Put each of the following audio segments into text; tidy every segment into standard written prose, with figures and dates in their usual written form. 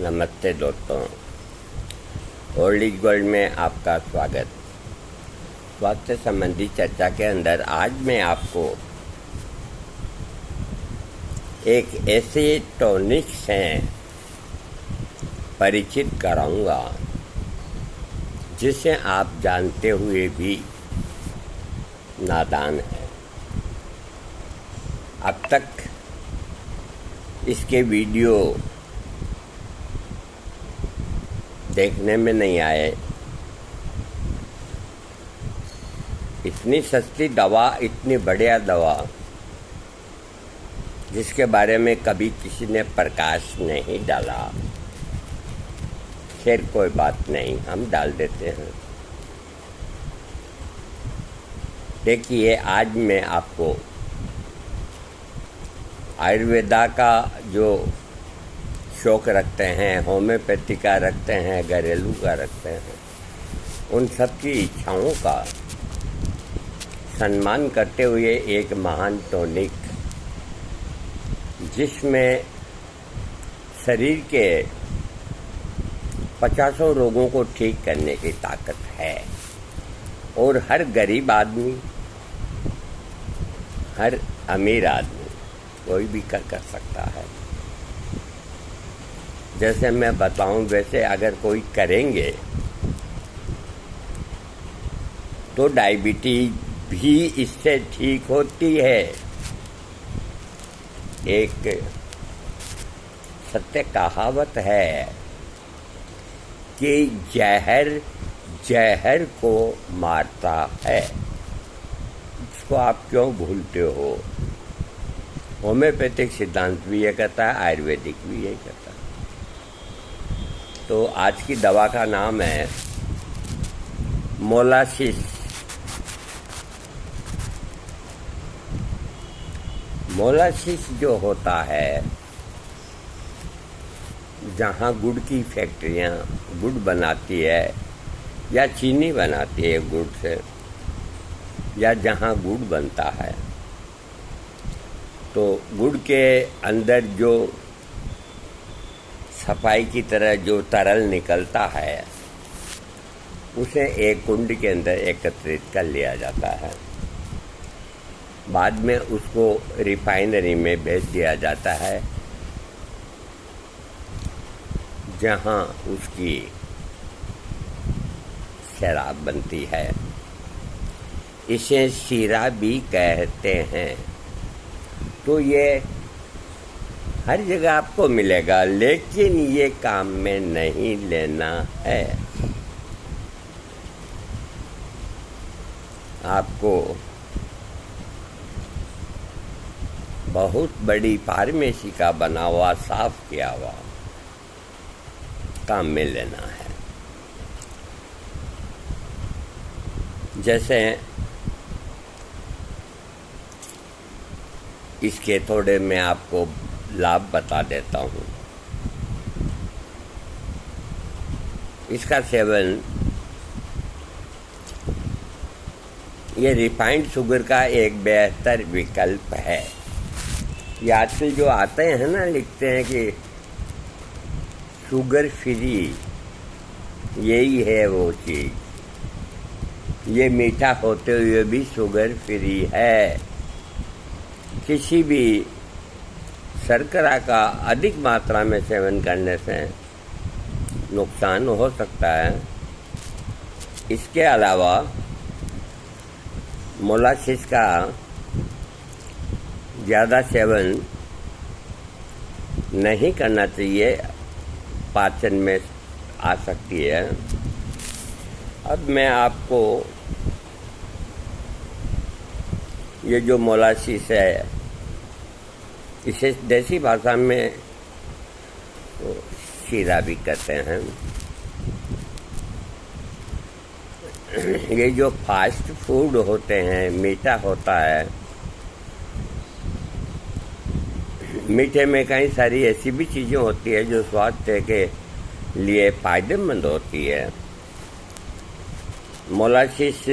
नमस्ते दोस्तों, old is gold में आपका स्वागत। स्वास्थ्य संबंधी चर्चा के अंदर आज मैं आपको एक ऐसे टॉनिक से परिचित कराऊंगा जिसे आप जानते हुए भी नादान हैं। अब तक इसके वीडियो देखने में नहीं आए। इतनी सस्ती दवा, इतनी बढ़िया दवा जिसके बारे में कभी किसी ने प्रकाश नहीं डाला। खैर कोई बात नहीं, हम डाल देते हैं। देखिए, आज मैं आपको आयुर्वेदा का जो शौक रखते हैं, होम्योपैथी का रखते हैं, घरेलू का रखते हैं, उन सब की इच्छाओं का सम्मान करते हुए एक महान टॉनिक जिसमें शरीर के 50 रोगों को ठीक करने की ताकत है और हर गरीब आदमी, हर अमीर आदमी कोई भी कर सकता है। जैसे मैं बताऊं वैसे अगर कोई करेंगे तो डायबिटीज भी इससे ठीक होती है। एक सत्य कहावत है कि जहर जहर को मारता है। इसको आप क्यों भूलते हो? होम्योपैथिक सिद्धांत भी ये कहता है, आयुर्वेदिक भी ये कहता है। तो आज की दवा का नाम है मोलासिस। मोलासिस जो होता है, जहाँ गुड़ की फैक्ट्रियाँ गुड़ बनाती है या चीनी बनाती है गुड़ से, या जहाँ गुड़ बनता है, तो गुड़ के अंदर जो सफाई की तरह जो तरल निकलता है उसे एक कुंड के अंदर एकत्रित कर लिया जाता है। बाद में उसको रिफाइनरी में भेज दिया जाता है जहां उसकी शराब बनती है। इसे शीरा भी कहते हैं। तो ये हर जगह आपको मिलेगा, लेकिन ये काम में नहीं लेना है। आपको बहुत बड़ी फार्मेसी का बना हुआ, साफ किया हुआ काम में लेना है। जैसे इसके थोड़े मैं आपको लाभ बता देता हूँ। इसका सेवन ये रिफाइंड शुगर का एक बेहतर विकल्प है। ये आजकल जो आते हैं ना, लिखते हैं कि शुगर फ्री, यही है वो चीज़। ये मीठा होते हुए भी शुगर फ्री है। किसी भी शर्करा का अधिक मात्रा में सेवन करने से नुकसान हो सकता है। इसके अलावा मोलासिस का ज़्यादा सेवन नहीं करना चाहिए, पाचन में आ सकती है। अब मैं आपको ये जो मोलासिस है, इसे देसी भाषा में शीरा भी कहते हैं। ये जो फास्ट फूड होते हैं, मीठा होता है, मीठे में कई सारी ऐसी भी चीज़ें होती है जो स्वास्थ्य के लिए फायदेमंद होती है। मोलासिस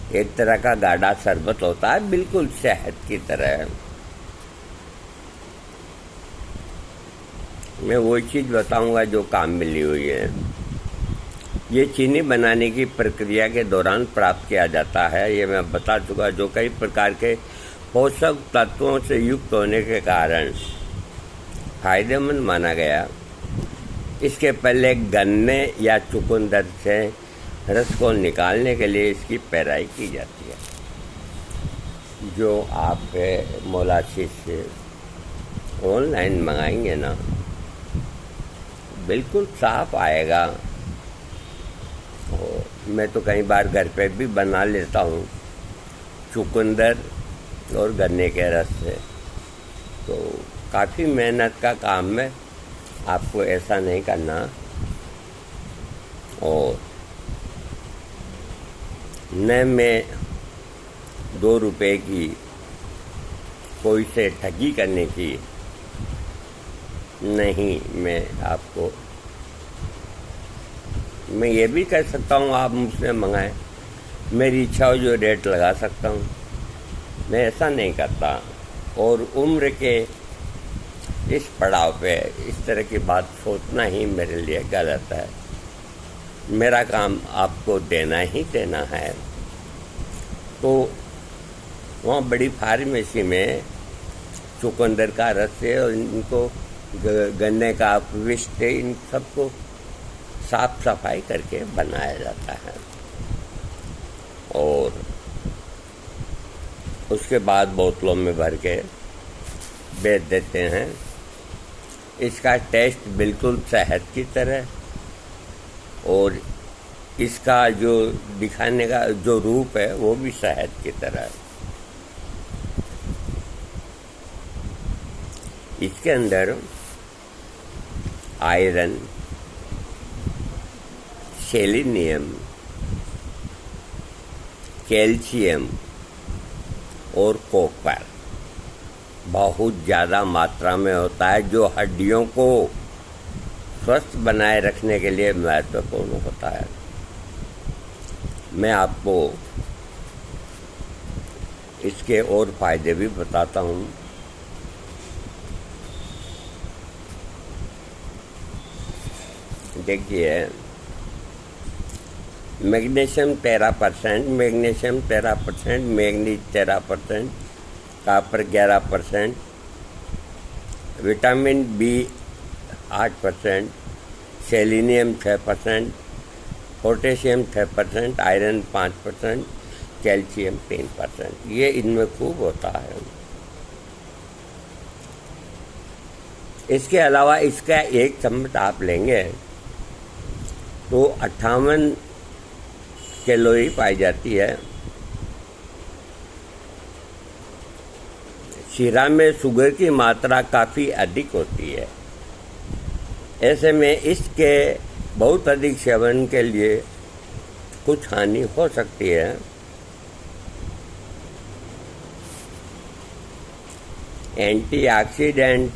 एक तरह का गाढ़ा शरबत होता है, बिल्कुल शहद की तरह। मैं वही चीज़ बताऊंगा जो काम मिली हुई है। ये चीनी बनाने की प्रक्रिया के दौरान प्राप्त किया जाता है, ये मैं बता चुका, जो कई प्रकार के पोषक तत्वों से युक्त होने के कारण फायदेमंद माना गया। इसके पहले गन्ने या चुकंदर से रस को निकालने के लिए इसकी पेराई की जाती है, जो आप मोलासिस से ऑनलाइन मंगाएंगे ना, बिल्कुल साफ आएगा। और मैं तो कई बार घर पे भी बना लेता हूँ चुकंदर और गन्ने के रस से, तो काफ़ी मेहनत का काम है, आपको ऐसा नहीं करना। और न मैं 2 रुपए की कोई से ठगी करने की नहीं, मैं ये भी कह सकता हूँ आप मुझसे मंगाएं, मेरी इच्छा हो जो रेट लगा सकता हूँ, मैं ऐसा नहीं करता। और उम्र के इस पड़ाव पे इस तरह की बात सोचना ही मेरे लिए गलत है। मेरा काम आपको देना ही देना है। तो वहाँ बड़ी फार्मेसी में चुकंदर का रस है और इनको गन्ने का विष्ट, इन सबको साफ सफाई करके बनाया जाता है और उसके बाद बोतलों में भर के बेच देते हैं। इसका टेस्ट बिल्कुल शहद की तरह, और इसका जो दिखाने का जो रूप है वो भी शहद की तरह है। इसके अंदर आयरन, सेलेनियम, कैल्शियम और कॉपर बहुत ज़्यादा मात्रा में होता है, जो हड्डियों को स्वस्थ बनाए रखने के लिए महत्वपूर्ण होता है। मैं आपको इसके और फायदे भी बताता हूँ। देखिए, magnesium 13%, magnesium 13%, manganese 13%, copper 11%, vitamin B 8%, selenium 6%, potassium 6%, iron 5%, calcium 3%, ये इनमें खूब होता है। इसके अलावा इसका 1 चम्मच आप लेंगे तो 58 कैलोरी पाई जाती है। शीरा में शुगर की मात्रा काफ़ी अधिक होती है, ऐसे में इसके बहुत अधिक सेवन के लिए कुछ हानि हो सकती है। एंटीऑक्सीडेंट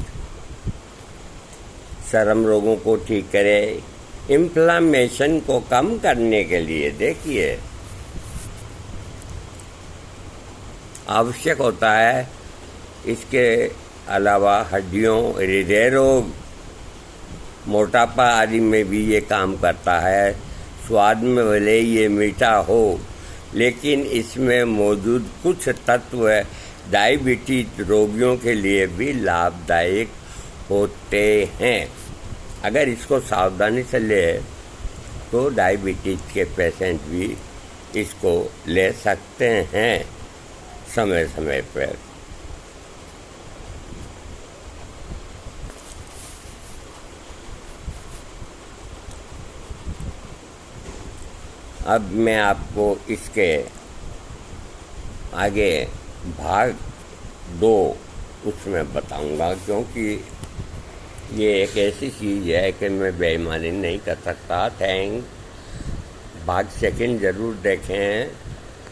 चर्म रोगों को ठीक करे, इन्फ्लामेशन को कम करने के लिए देखिए आवश्यक होता है। इसके अलावा हड्डियों, हृदय रोग, मोटापा आदि में भी ये काम करता है। स्वाद में भले ये मीठा हो, लेकिन इसमें मौजूद कुछ तत्व डायबिटीज रोगियों के लिए भी लाभदायक होते हैं। अगर इसको सावधानी से ले तो डायबिटीज के पेशेंट भी इसको ले सकते हैं समय समय पर। अब मैं आपको इसके आगे भाग 2 उसमें बताऊंगा, क्योंकि ये एक ऐसी चीज़ है कि मैं बेईमानी नहीं कर सकता। भाग 2 ज़रूर देखें।